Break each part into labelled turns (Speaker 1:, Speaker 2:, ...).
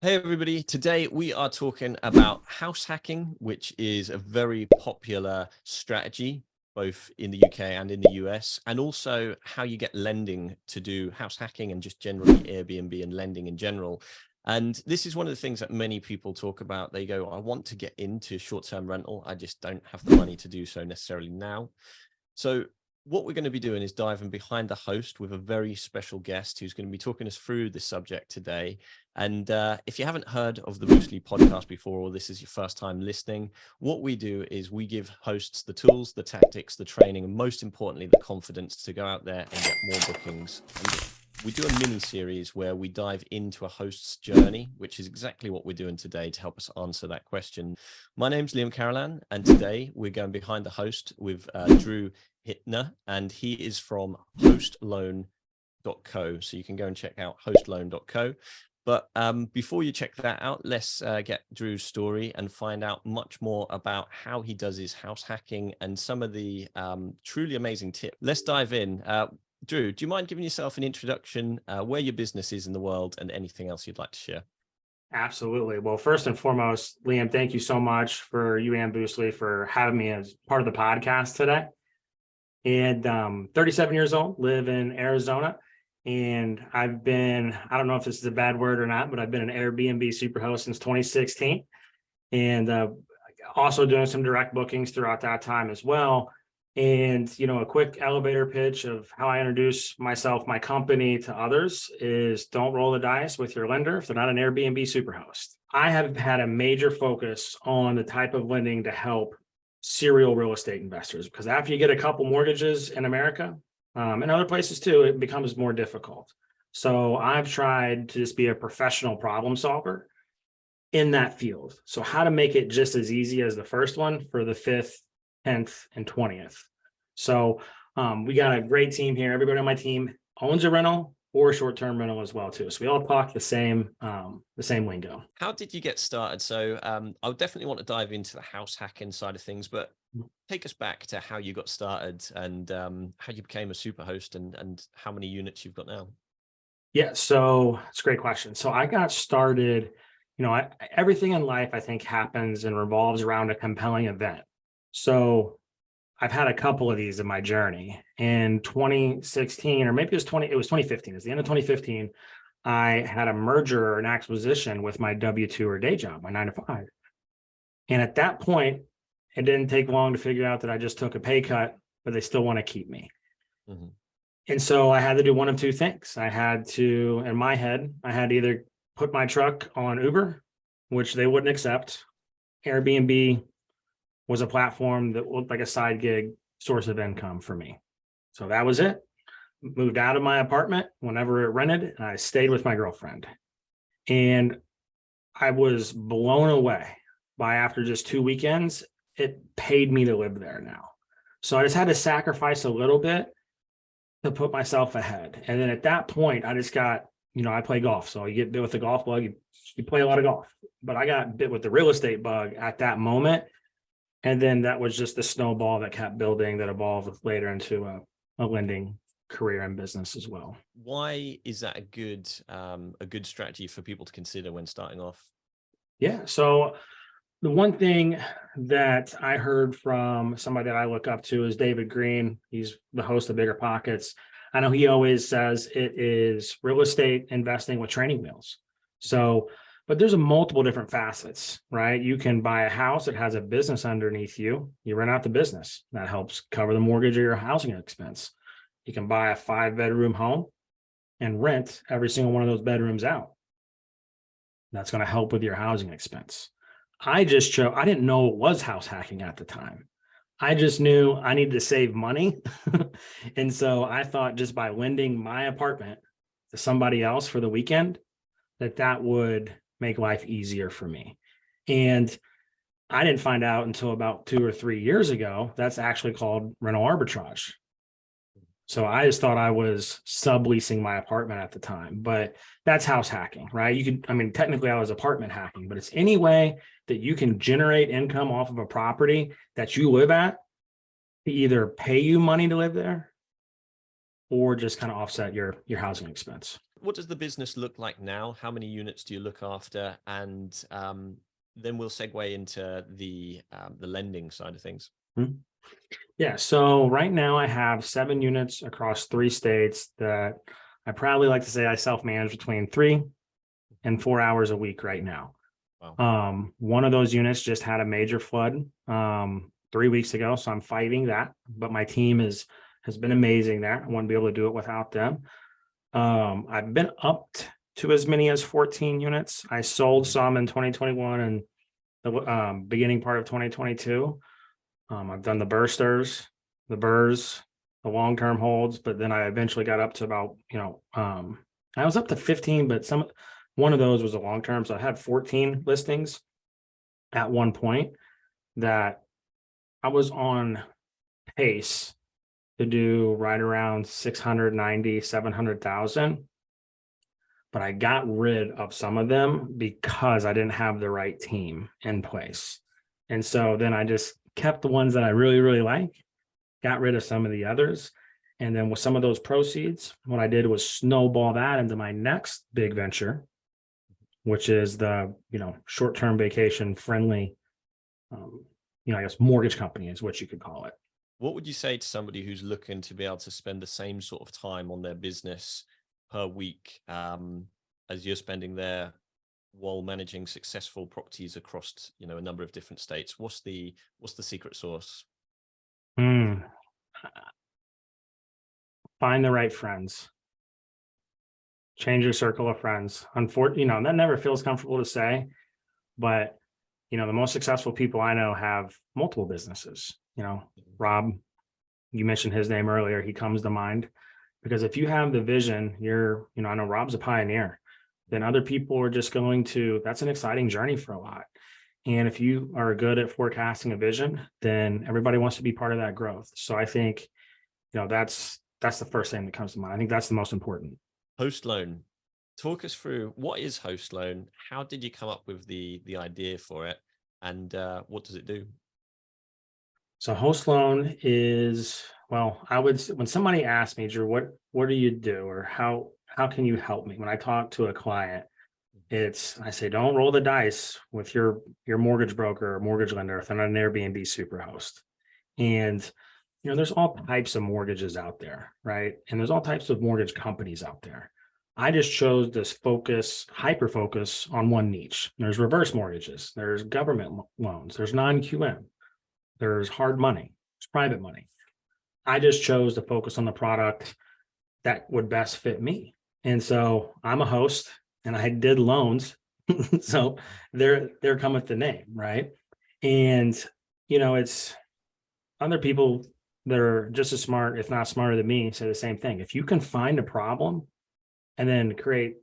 Speaker 1: Hey everybody, today we are talking about house hacking, which is a very popular strategy both in the UK and in the US, and also how you get lending to do house hacking and just generally Airbnb and lending in general. And this is one of the things that many people talk about. They go, I want to get into short-term rental. I just don't have the money to do so necessarily now. So what we're going to be doing is diving behind the host with a very special guest who's going to be talking us through this subject today. And if you haven't heard of the Loosely podcast before, or this is your first time listening, what we do is we give hosts the tools, the tactics, the training, and most importantly, the confidence to go out there and get more bookings. And we do a mini series where we dive into a host's journey, which is exactly what we're doing today to help us answer that question. My name's Liam Carolan, and today we're going behind the host with Drew Hittner, and he is from HostLoan.co. So you can go and check out HostLoan.co. But before you check that out, let's get Drew's story and find out much more about how he does his house hacking and some of the truly amazing tips. Let's dive in. Drew, do you mind giving yourself an introduction, where your business is in the world, and anything else you'd like to share?
Speaker 2: Absolutely. Well, first and foremost, Liam, thank you so much for you and Boostly for having me as part of the podcast today. And 37 years old, live in Arizona. And I've been, I don't know if this is a bad word or not, but I've been an Airbnb superhost since 2016. And also doing some direct bookings throughout that time as well. And, a quick elevator pitch of how I introduce myself, my company to others is don't roll the dice with your lender if they're not an Airbnb superhost. I have had a major focus on the type of lending to help serial real estate investors, because after you get a couple mortgages in America and other places too, it becomes more difficult. So I've tried to just be a professional problem solver in that field. So how to make it just as easy as the first one for the 5th, 10th, and 20th. So we got a great team here. Everybody on my team owns a rental or short-term rental as well too. So we all talk the same lingo.
Speaker 1: How did you get started? So I would definitely want to dive into the house hacking side of things, but take us back to how you got started and how you became a super host and how many units you've got now.
Speaker 2: Yeah, so it's a great question. So I got started, everything in life I think happens and revolves around a compelling event. So I've had a couple of these in my journey. In 2016, or maybe it was 2015. It's the end of 2015. I had a merger or an acquisition with my W-2 or day job, my 9 to 5. And at that point, it didn't take long to figure out that I just took a pay cut, but they still want to keep me. Mm-hmm. And so I had to do one of two things. I had to, in my head, I had to either put my truck on Uber, which they wouldn't accept. Airbnb was a platform that looked like a side gig source of income for me. So that was it. Moved out of my apartment whenever it rented, and I stayed with my girlfriend. And I was blown away by, after just 2 weekends, it paid me to live there now. So I just had to sacrifice a little bit to put myself ahead. And then at that point, I just got, I play golf. So you get bit with the golf bug, you play a lot of golf. But I got bit with the real estate bug at that moment. And then that was just the snowball that kept building, that evolved later into a lending career and business as well.
Speaker 1: Why is that a good strategy for people to consider when starting off?
Speaker 2: Yeah. So the one thing that I heard from somebody that I look up to is David Green. He's the host of Bigger Pockets. I know he always says it is real estate investing with training wheels. So, but there's a multiple different facets, right? You can buy a house that has a business underneath you. You rent out the business. That helps cover the mortgage or your housing expense. You can buy a 5-bedroom home and rent every single one of those bedrooms out. That's going to help with your housing expense. I didn't know it was house hacking at the time. I just knew I needed to save money. And so I thought just by lending my apartment to somebody else for the weekend, that would make life easier for me. And I didn't find out until about 2 or 3 years ago, that's actually called rental arbitrage. So I just thought I was subleasing my apartment at the time, but that's house hacking, right? Technically I was apartment hacking, but it's any way that you can generate income off of a property that you live at to either pay you money to live there or just kind of offset your housing expense.
Speaker 1: what does the business look like now? How many units do you look after? And then we'll segue into the lending side of things.
Speaker 2: Yeah. So right now I have 7 units across 3 states that I proudly like to say I self-manage between 3 and 4 hours a week right now.
Speaker 1: Wow.
Speaker 2: One of those units just had a major flood 3 weeks ago, so I'm fighting that. But my team has been amazing there. I wouldn't be able to do it without them. I've been up to as many as 14 units. I sold some in 2021 and the beginning part of 2022. I've done the bursters, the burrs, the long-term holds, but then I eventually got up to about, I was up to 15, but one of those was a long-term. So I had 14 listings at one point that I was on pace to do right around 690, 700,000. But I got rid of some of them because I didn't have the right team in place. And so then I just kept the ones that I really, really like, got rid of some of the others. And then with some of those proceeds, what I did was snowball that into my next big venture, which is the, short-term vacation friendly, I guess mortgage company is what you could call it.
Speaker 1: What would you say to somebody who's looking to be able to spend the same sort of time on their business per week as you're spending there while managing successful properties across, a number of different states? What's the secret sauce?
Speaker 2: Find the right friends. Change your circle of friends. Unfortunately, that never feels comfortable to say, but the most successful people I know have multiple businesses. Rob, you mentioned his name earlier. He comes to mind because if you have the vision, I know Rob's a pioneer. Then other people are just that's an exciting journey for a lot. And if you are good at forecasting a vision, then everybody wants to be part of that growth. So I think, that's the first thing that comes to mind. I think that's the most important.
Speaker 1: HostLoan. Talk us through, what is HostLoan? How did you come up with the idea for it? And what does it do?
Speaker 2: So HostLoan is, when somebody asks me, Drew, what do you do? Or how can you help me? When I talk to a client, I say, don't roll the dice with your mortgage broker or mortgage lender if they're not an Airbnb superhost. And, there's all types of mortgages out there, right? And there's all types of mortgage companies out there. I just chose this hyper focus on one niche. There's reverse mortgages, there's government loans, there's non-QM, there's hard money, there's private money. I just chose to focus on the product that would best fit me. And so I'm a host and I did loans. So there cometh the name, right? And, it's other people that are just as smart, if not smarter than me, say the same thing. If you can find a problem and then create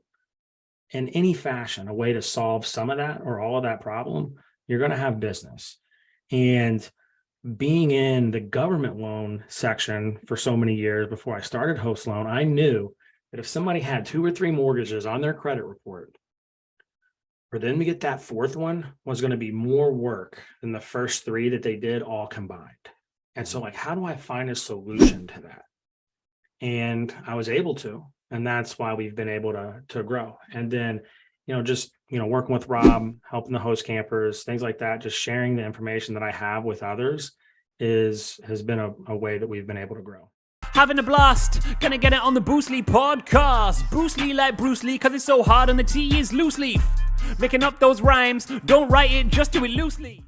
Speaker 2: in any fashion a way to solve some of that or all of that problem, you're going to have business. And being in the government loan section for so many years before I started HostLoan, I knew that if somebody had 2 or 3 mortgages on their credit report, for them to get that 4th one was going to be more work than the first 3 that they did all combined. And so how do I find a solution to that? And I was able to, and that's why we've been able to grow. And then, working with Rob, helping the host campers, things like that, just sharing the information that I have with others has been a way that we've been able to grow.
Speaker 3: Having a blast, gonna get it on the Bruce Lee podcast. Bruce Lee like Bruce Lee, cause it's so hard and the T is loose leaf. Making up those rhymes, don't write it, just do it loosely.